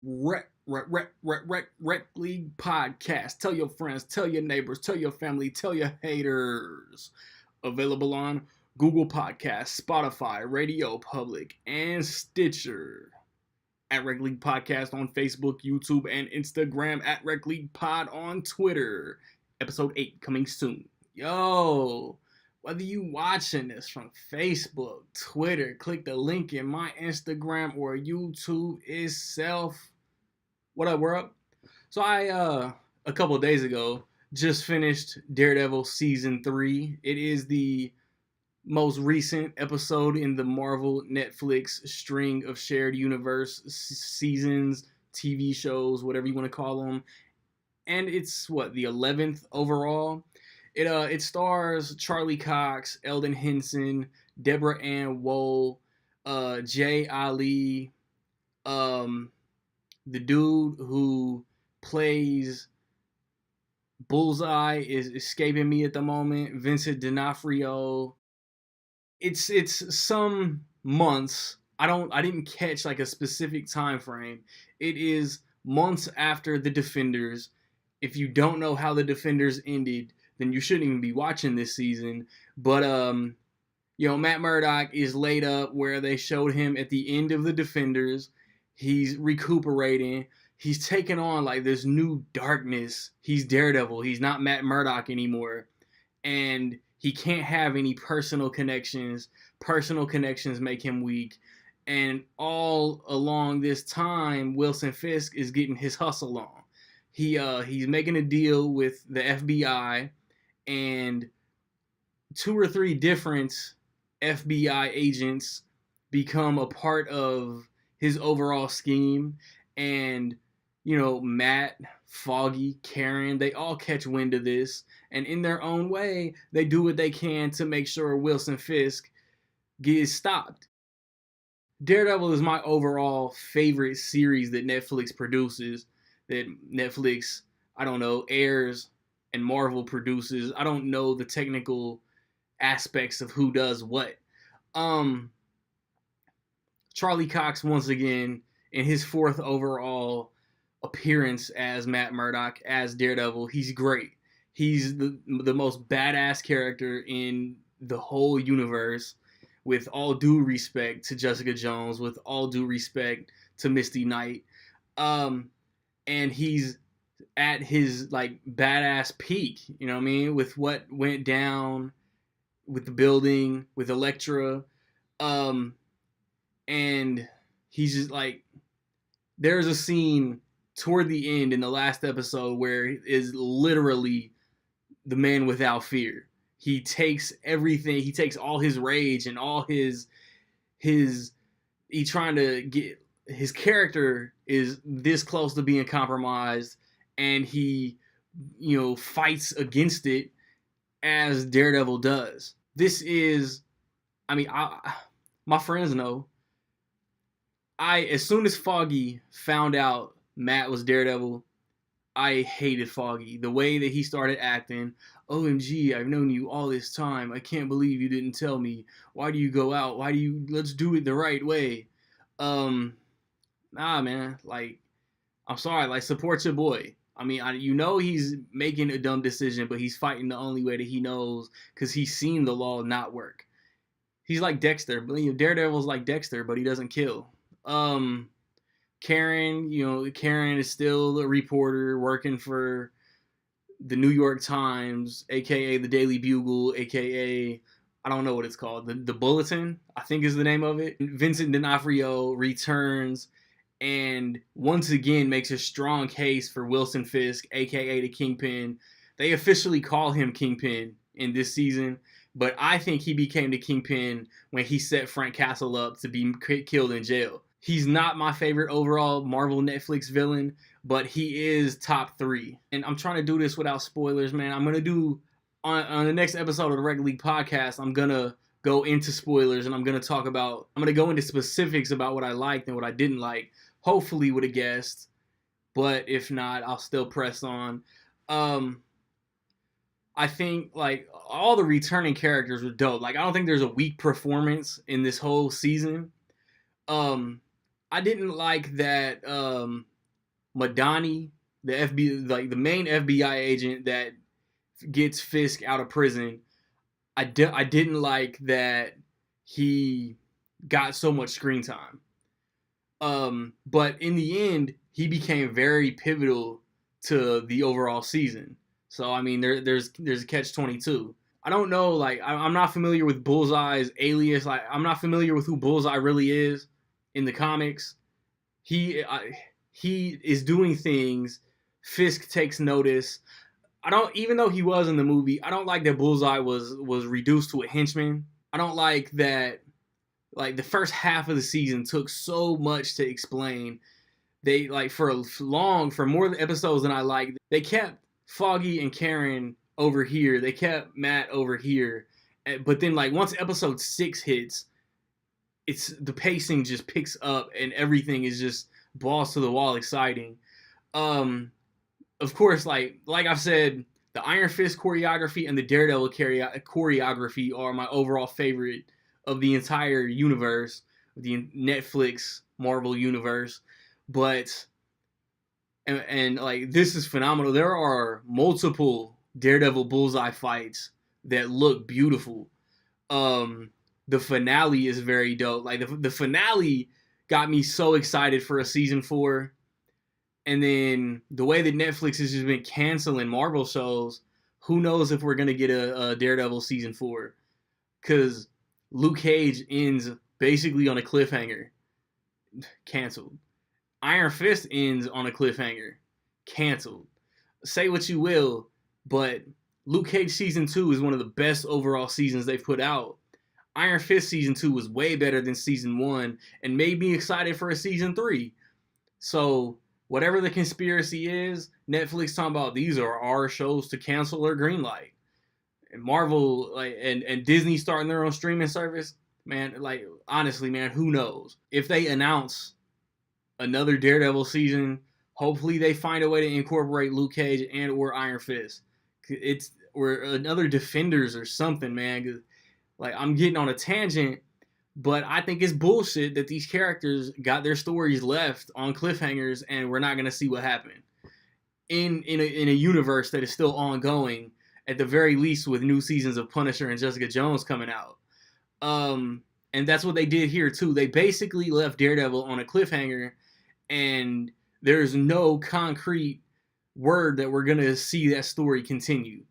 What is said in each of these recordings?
Rec League podcast. Tell your friends, tell your neighbors, tell your family, tell your haters. Available on Google Podcasts, Spotify, Radio Public, and Stitcher. At Rec League Podcast on Facebook, YouTube, and Instagram. At Rec League Pod on Twitter. Episode 8 coming soon. Yo, whether you watching this from Facebook, Twitter, click the link in my Instagram or YouTube itself. What up, we're up. So I, a couple days ago, just finished Daredevil Season 3. It is the most recent episode in the Marvel Netflix string of shared universe seasons, TV shows, whatever you want to call them. And it's, the 11th overall. It stars Charlie Cox, Eldon Henson, Deborah Ann Woll, Jay Ali, the dude who plays Bullseye is escaping me at the moment. Vincent D'Onofrio. It's some months. I didn't catch like a specific time frame. It is months after The Defenders. If you don't know how The Defenders ended, then you shouldn't even be watching this season. But Matt Murdock is laid up where they showed him at the end of The Defenders. He's recuperating. He's taken on like this new darkness. He's Daredevil. He's not Matt Murdock anymore. And he can't have any personal connections. Personal connections make him weak. And all along this time, Wilson Fisk is getting his hustle on. He's making a deal with the FBI, and 2 or 3 different FBI agents become a part of his overall scheme. And Matt, Foggy, Karen, they all catch wind of this, and in their own way, they do what they can to make sure Wilson Fisk gets stopped. Daredevil is my overall favorite series that Netflix produces, that Netflix, airs and Marvel produces. I don't know the technical aspects of who does what. Charlie Cox, once again, in his 4th overall appearance as Matt Murdock, as Daredevil, he's great. He's the most badass character in the whole universe, with all due respect to Jessica Jones, with all due respect to Misty Knight. And he's at his badass peak, with what went down with the building, with Elektra. And he's just there's a scene toward the end in the last episode where it is literally the man without fear. He takes everything. He takes all his rage and all his trying to get, his character is this close to being compromised, and he, fights against it as Daredevil does. This is, my friends know, as soon as Foggy found out Matt was Daredevil, I hated Foggy. The way that he started acting. OMG, I've known you all this time. I can't believe you didn't tell me. Why do you go out? Let's do it the right way. Nah, man. I'm sorry. Support your boy. He's making a dumb decision, but he's fighting the only way that he knows, because he's seen the law not work. He's like Dexter. Daredevil's like Dexter, but he doesn't kill. Karen is still a reporter working for the New York Times, aka the Daily Bugle, aka, I don't know what it's called, the Bulletin, I think is the name of it. Vincent D'Onofrio returns and once again makes a strong case for Wilson Fisk, aka the Kingpin. They officially call him Kingpin in this season, but I think he became the Kingpin when he set Frank Castle up to be killed in jail. He's not my favorite overall Marvel Netflix villain, but he is top 3. And I'm trying to do this without spoilers, man. I'm going to do, on the next episode of the Rec League podcast, I'm going to go into spoilers, and I'm going to go into specifics about what I liked and what I didn't like, hopefully with a guest. But if not, I'll still press on. I think all the returning characters were dope. I don't think there's a weak performance in this whole season. I didn't like that Madani, the like the main FBI agent that gets Fisk out of prison. I didn't like that he got so much screen time. But in the end, he became very pivotal to the overall season. So I mean, there's a catch 22. I don't know, like I'm not familiar with Bullseye's alias. Like I'm not familiar with who Bullseye really is in the comics. He is doing things. Fisk takes notice. I don't, even though he was in the movie, I don't like that Bullseye was reduced to a henchman. I don't like that, like the first half of the season took so much to explain. They like for more episodes than I liked. They kept Foggy and Karen over here. They kept Matt over here. But then like once episode 6 hits, it's the pacing just picks up and everything is just balls to the wall exciting. Um of course, like I've said, the Iron Fist choreography and the Daredevil choreography are my overall favorite of the entire universe, the Netflix Marvel universe. But and like this is phenomenal. There are multiple Daredevil Bullseye fights that look beautiful. Um, the finale is very dope. Like the finale got me so excited for a season 4. And then the way that Netflix has just been canceling Marvel shows, who knows if we're gonna get a Daredevil season 4? Because Luke Cage ends basically on a cliffhanger, canceled. Iron Fist ends on a cliffhanger, canceled. Say what you will, but Luke Cage season 2 is one of the best overall seasons they've put out. Iron Fist season 2 was way better than season 1 and made me excited for a season 3. So whatever the conspiracy is, Netflix talking about these are our shows to cancel or greenlight. And Marvel and Disney starting their own streaming service, man, like honestly, man, who knows? If they announce another Daredevil season, hopefully they find a way to incorporate Luke Cage and or Iron Fist. It's or another Defenders or something, man. Like I'm getting on a tangent, but I think it's bullshit that these characters got their stories left on cliffhangers and we're not gonna see what happened in a universe that is still ongoing. At the very least, with new seasons of Punisher and Jessica Jones coming out. And that's what they did here too. They basically left Daredevil on a cliffhanger, and there's no concrete word that we're gonna see that story continue.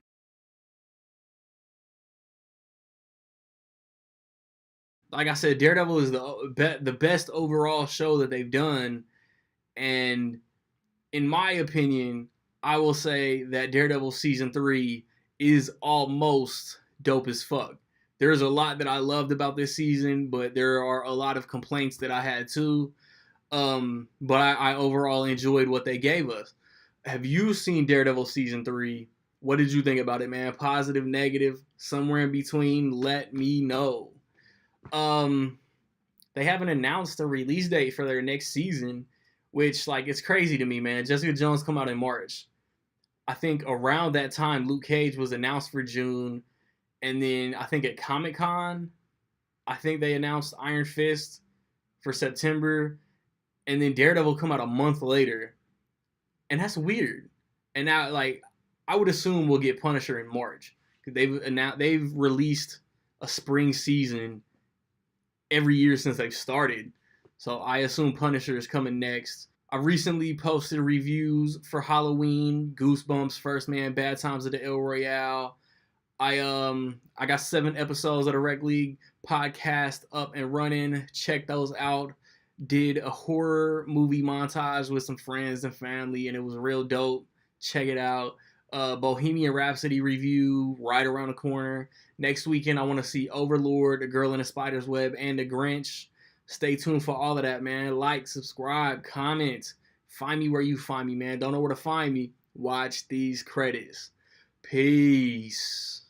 Like I said, Daredevil is the best overall show that they've done, and in my opinion, I will say that Daredevil season 3 is almost dope as fuck. There's a lot that I loved about this season, but there are a lot of complaints that I had too. But I overall enjoyed what they gave us. Have you seen Daredevil season 3? What did you think about it, man? Positive, negative, somewhere in between? Let me know. Um, they haven't announced a release date for their next season, which like it's crazy to me, man. Jessica Jones come out in March. I think around that time, Luke Cage was announced for June, and then I think at Comic Con, I think they announced Iron Fist for September, and then Daredevil come out a month later, and that's weird. And now, like, I would assume we'll get Punisher in March because they've released a spring season every year since they've started, so I assume Punisher is coming next. I recently posted reviews for Halloween, Goosebumps, First Man, Bad Times at the El Royale. I got 7 episodes of the Rec League podcast up and running. Check those out. Did a horror movie montage with some friends and family, and it was real dope. Check it out. Bohemian Rhapsody review right around the corner. Next weekend, I want to see Overlord, The Girl in the Spider's Web, and The Grinch. Stay tuned for all of that, man. Like, subscribe, comment. Find me where you find me, man. Don't know where to find me? Watch these credits. Peace.